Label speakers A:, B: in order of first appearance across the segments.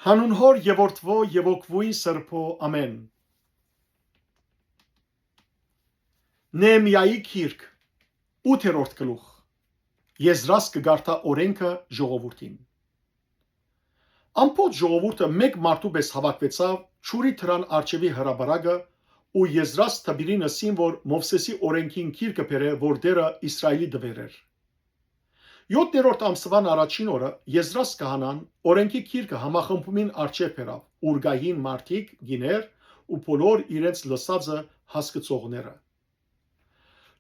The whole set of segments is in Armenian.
A: Հանուն Հոր եւ Որդվո եւ Օգվույն Սրբո ամեն։ Նեեմիայի գիրք 8-րդ գլուխ։ Եզրաս կգարտա օրենքը ժողովրդին։ Ամբողջ ժողովուրդը մեկ մարդու պես հավաքվեցավ Շուրի թրան արջևի հրաբարակը ու Եզրաս թբիրին ասին, որ Մովսեսի օրենքին գիրքը բերե, որ դերը Իսրայելի դվեր էր։ 7-րդ ամսվան առաջին օրը Եզրաս կահանան օրենքի գիրքը համախմբումին արջև բերավ ուրգային մարդիկ գիներ ու բոլոր իրենց լսածը հասկացողները։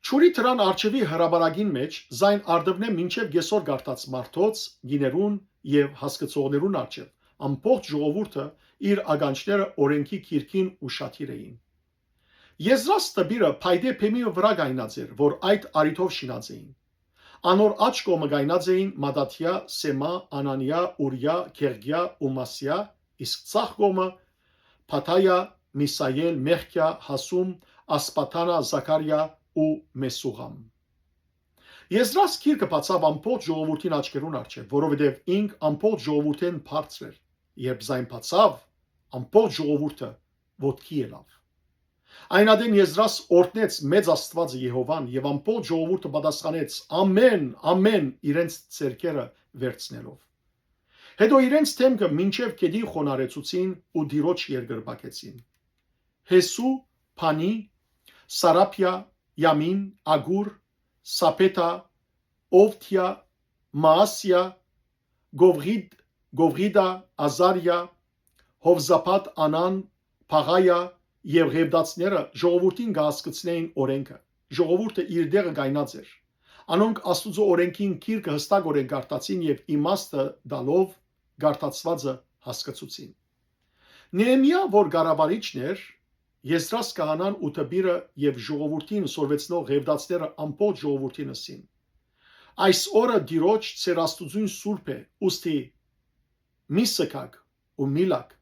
A: Շուրի թրան արջևի հրաբարակին մեջ զայն արդվնե մինչև գեսոր գարտած մարդոց գիներուն եւ հասկացողներուն արջև ամբողջ ժողովուրդը իր ագանչները օրենքի գիրքին ուշադիր էին։ Եզրաս տբիրը փայդե փեմի վրա գայնած էր, որ այդ արիթով շինած էին։ Անոր աջ կողմը գայնած էին Մադաթիա, Սեմա, Անանիա, Ուրիա, Քեղգիա ու Մասիա, իսկ ցախ կողմը Փաթայա, Միսայել, Մեխկիա, Հասում, Ասպաթանա, Զաքարիա ու Մեսուղամ։ Եզրաս գիրքը բացավ ամբողջ ժողովրդին աչքերուն առջև, որովհետև ինք ամբողջ ժողովուրդեն բարձր էր, երբ զայն բացավ, ամբողջ ժողովուրդը ոտքի ելավ։ Այնադեն Եզրաս օրհնեց մեծ Աստվածը Եհովան եւ ամբողջ ժողովուրդը պատասխանեց ամեն, ամեն իրենց ցերկերը վերցնելով։ Հետո իրենց թեմքը մինչև գետի խոնարեցուցին ու դիրոջ երկրպակեցին։ Հեսու, Փանի, Սարափիա, Յամին, Ագուր, Սապետա, Օվթիա, Մասիա, Գովղիդա, Ազարիա, Հովզապատ, Անան, Փաղայա եւ Ղևդացները ժողովրդին գահսկցնեին օրենքը։ Ժողովուրդը իր դեղը գայնած էր։ Անոնք Աստուծո օրենքին գիրքը հստակորեն գարտացին եւ իմաստը դալով գարտացվածը հասկացուցին։ Նեեմիա, որ գարավարիչն էր, Եզրաս կահանան ու տբիրը եւ ժողովրդին սորվեցնող Ղևդացները ամբողջ ժողովրդին ասին. Այս օրը Տիրոջ ծեր Աստուծուն սուրբ է, ուստի մի սքակ ու մի լակ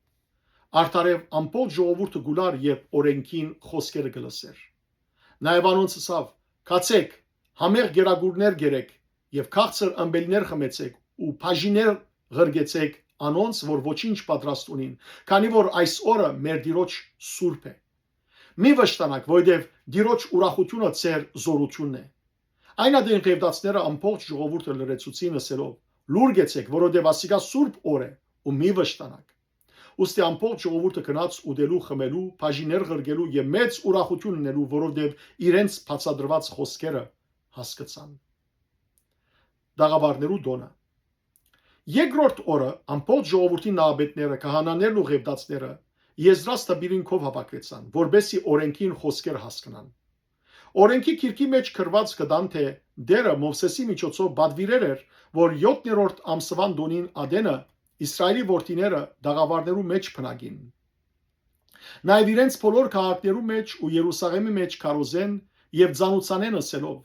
A: Արտարև ամբողջ ժողովուրդը գուլար, երբ օրենքին խոսքերը գլսեր։ Նաև անոնց ասավ. «Կացեք, համեղ գերագուրներ գերեք եւ քաղցր ըմբելներ խմեցեք ու բաժիներ ղրգեցեք անոնց, որ ոչինչ պատրաստ ունին, քանի որ այս օրը մեր Տիրոջ սուրբ է։ Մի վշտանաք, որովհետև Տիրոջ ուրախությունը ծեր զորությունն է»։ Այնադեն Ղևդացները ամբողջ ժողովուրդը լրացուցին ասելով. «Լուր գեցեք, որովհետև ասիկա սուրբ օր է ու մի վշտանաք»։ Ուստի ամբողջ ժողովուրդը գնաց ուտելու, խմելու, բաժիներ ղրգելու եւ մեծ ուրախություն ունելու, որովհետեւ իրենց բացադրված խոսքերը հասկացան։ Դաղավարներու դոնը։ Երկրորդ օրը ամբողջ ժողովրդի նահաբետները, քահանաներն ու Ղևդացները Եզրաս տբիրին քով հավաքվեցան, որբեսի օրենքին խոսքեր հասկանան։ Օրենքի գիրքի մեջ գրված կդան, թե դերը Մովսեսի միջոցով բադվիրեր էր, որ 7-րդ ամսվան դոնին ադենը Իսրայելի որդիները դաղավարներու մեջ փնագին։ Նաև իրենց բոլոր քաղաքներու մեջ ու Երուսաղեմի մեջ քարոզեն եւ ցանուցանեն ասելով.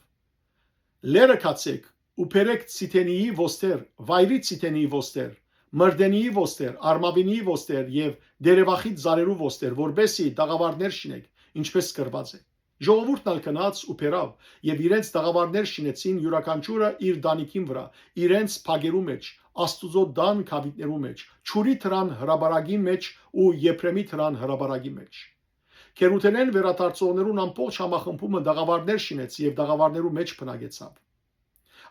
A: «Լերը կացեք ու բերեք ցիտենիի ոստեր, վայրի ցիտենիի ոստեր, մրդենիի ոստեր, արմավինիի ոստեր եւ դերևախիտ զարերու ոստեր, որբեսի դաղավարներ շինեք, ինչպես գրված է»։ Ժողովուրդն ալ գնաց ու բերավ եւ իրենց դաղավարներ շինեցին յուրաքանչյուրը իր դանիքին վրա, իրենց փագերու մեջ, Աստուծո դան քավիտներու մեջ, Շուրի թրան հրաբարակի մեջ ու Եփրեմի թրան հրաբարակի մեջ։ Քերութենեն վերադարձողներուն ամբողջ համախմբումը դաղավարներ շինեց եւ դաղավարներու մեջ փնագեցավ։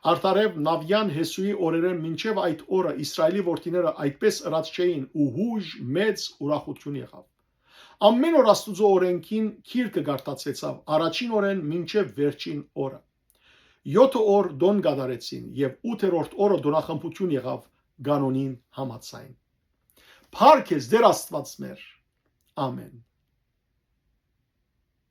A: Արտարև Նավյան Հեսուի օրերեն մինչև այդ օրը Իսրայելի որդիները այդպես ըրած չէին ու հուժ մեծ ուրախություն եղավ։ Ամեն օր Աստուծո օրենքին գիրքը գարտացվեցավ առաջին օրեն մինչև վերջին օրը։ 7 օր դոն գադարեցին եւ 8-րդ օրը դոնախմբություն եղավ կանոնին համաձայն։ Փառք ես Տեր Աստված մեր։ Ամեն։